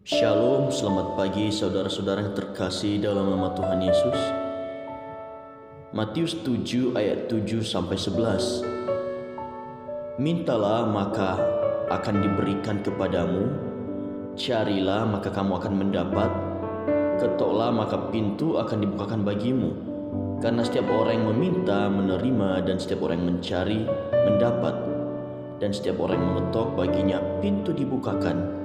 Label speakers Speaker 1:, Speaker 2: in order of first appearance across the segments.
Speaker 1: Shalom, selamat pagi saudara-saudara yang terkasih dalam nama Tuhan Yesus. Matius 7 ayat 7 sampai 11. Mintalah maka akan diberikan kepadamu, carilah maka kamu akan mendapat, ketoklah maka pintu akan dibukakan bagimu. Karena setiap orang yang meminta menerima, dan setiap orang yang mencari mendapat, dan setiap orang yang mengetok baginya pintu dibukakan.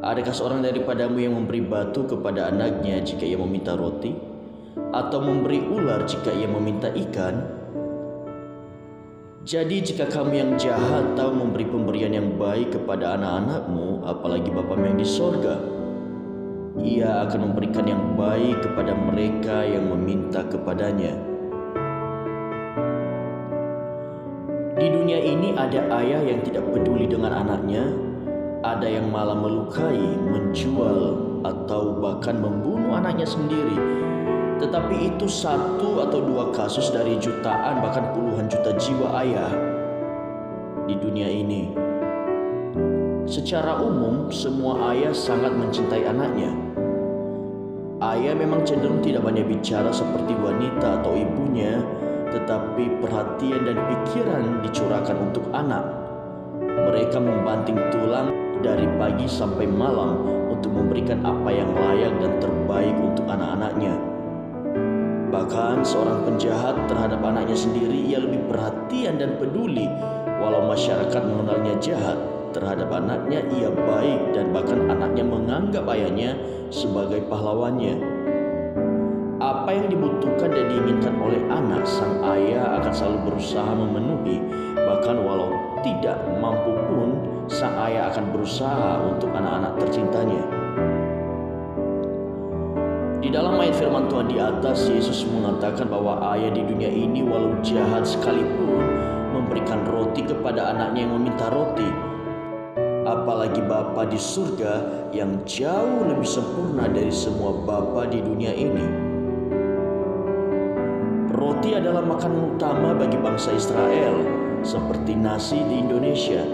Speaker 1: Adakah seorang daripadamu yang memberi batu kepada anaknya jika ia meminta roti? Atau memberi ular jika ia meminta ikan? Jadi jika kamu yang jahat tahu memberi pemberian yang baik kepada anak-anakmu, apalagi Bapamu yang di sorga, Ia akan memberikan yang baik kepada mereka yang meminta kepadanya. Di dunia ini ada ayah yang tidak peduli dengan anaknya, ada yang malah melukai, menjual, atau bahkan membunuh anaknya sendiri. Tetapi itu satu atau dua kasus dari jutaan bahkan puluhan juta jiwa ayah di dunia ini. Secara umum, semua ayah sangat mencintai anaknya. Ayah memang cenderung tidak banyak bicara seperti wanita atau ibunya, tetapi perhatian dan pikiran dicurahkan untuk anak. Mereka membanting tulang dari pagi sampai malam untuk memberikan apa yang layak dan terbaik untuk anak-anaknya. Bahkan seorang penjahat terhadap anaknya sendiri, ia lebih perhatian dan peduli. Walau masyarakat mengenalnya jahat, terhadap anaknya ia baik, dan bahkan anaknya menganggap ayahnya sebagai pahlawannya. Apa yang dibutuhkan dan diinginkan oleh anak, sang ayah akan selalu berusaha memenuhi. Bahkan walau tidak mampu pun, sang ayah akan berusaha untuk anak-anak tercintanya. Di dalam ayat firman Tuhan di atas, Yesus mengatakan bahwa ayah di dunia ini walau jahat sekalipun memberikan roti kepada anaknya yang meminta roti. Apalagi Bapa di surga yang jauh lebih sempurna dari semua bapa di dunia ini. Roti adalah makanan utama bagi bangsa Israel, seperti nasi di Indonesia.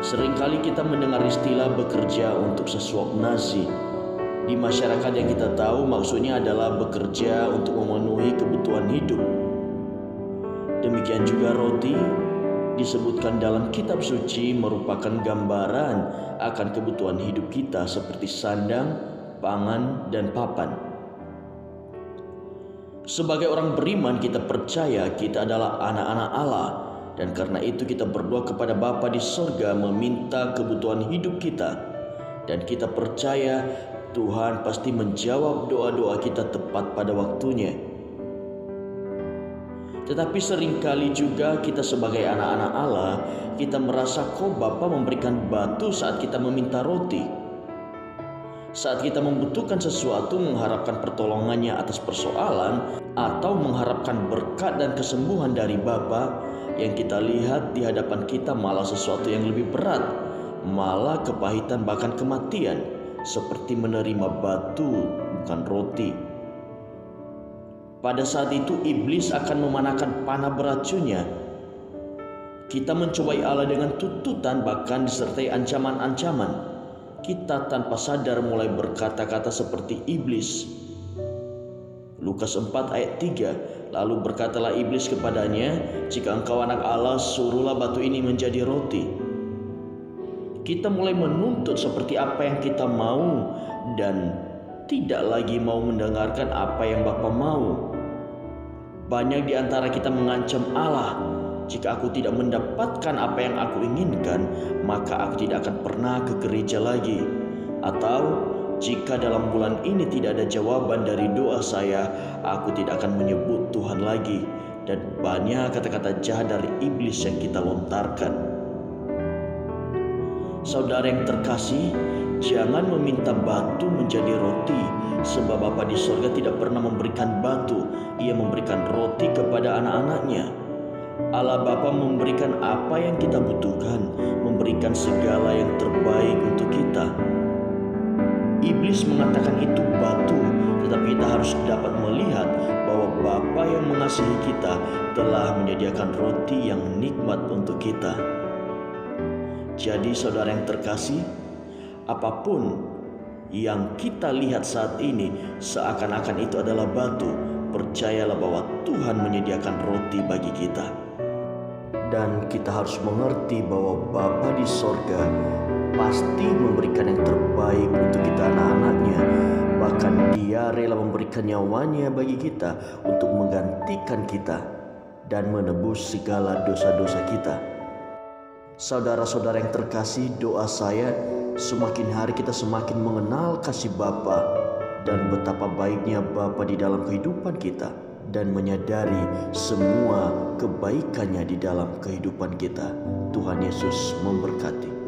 Speaker 1: Seringkali kita mendengar istilah bekerja untuk sesuap nasi. Di masyarakat yang kita tahu, maksudnya adalah bekerja untuk memenuhi kebutuhan hidup. Demikian juga roti disebutkan dalam kitab suci merupakan gambaran akan kebutuhan hidup kita seperti sandang, pangan, dan papan. Sebagai orang beriman, kita percaya kita adalah anak-anak Allah, dan karena itu kita berdoa kepada Bapa di sorga meminta kebutuhan hidup kita, dan kita percaya Tuhan pasti menjawab doa-doa kita tepat pada waktunya. Tetapi seringkali juga kita sebagai anak-anak Allah, kita merasa kok Bapa memberikan batu saat kita meminta roti. Saat kita membutuhkan sesuatu, mengharapkan pertolongannya atas persoalan, atau mengharapkan berkat dan kesembuhan dari Bapa, yang kita lihat di hadapan kita malah sesuatu yang lebih berat, malah kepahitan bahkan kematian, seperti menerima batu bukan roti. Pada saat itu iblis akan memanakan panah beracunnya. Kita mencobai Allah dengan tuntutan, bahkan disertai ancaman-ancaman. Kita tanpa sadar mulai berkata-kata seperti iblis. Lukas 4 ayat 3, lalu berkatalah iblis kepadanya, jika engkau anak Allah, suruhlah batu ini menjadi roti. Kita mulai menuntut seperti apa yang kita mau, dan tidak lagi mau mendengarkan apa yang Bapa mau. Banyak di antara kita mengancam Allah, jika aku tidak mendapatkan apa yang aku inginkan, maka aku tidak akan pernah ke gereja lagi. Atau jika dalam bulan ini tidak ada jawaban dari doa saya, aku tidak akan menyebut Tuhan lagi. Dan banyak kata-kata jahat dari iblis yang kita lontarkan. Saudara yang terkasih, jangan meminta batu menjadi roti, sebab Bapa di sorga tidak pernah memberikan batu. Ia memberikan roti kepada anak-anaknya. Allah Bapa memberikan apa yang kita butuhkan, memberikan segala yang terbaik untuk kita. Iblis mengatakan itu batu, tetapi kita harus dapat melihat bahwa Bapa yang mengasihi kita telah menyediakan roti yang nikmat untuk kita. Jadi saudara yang terkasih, apapun yang kita lihat saat ini seakan-akan itu adalah batu, percayalah bahwa Tuhan menyediakan roti bagi kita. Dan kita harus mengerti bahwa Bapa di sorga pasti memberikan yang terbaik untuk kita anak-anaknya. Bahkan Dia rela memberikan nyawanya bagi kita untuk menggantikan kita dan menebus segala dosa-dosa kita. Saudara-saudara yang terkasih, doa saya semakin hari kita semakin mengenal kasih Bapa dan betapa baiknya Bapa di dalam kehidupan kita, dan menyadari semua kebaikannya di dalam kehidupan kita. Tuhan Yesus memberkati.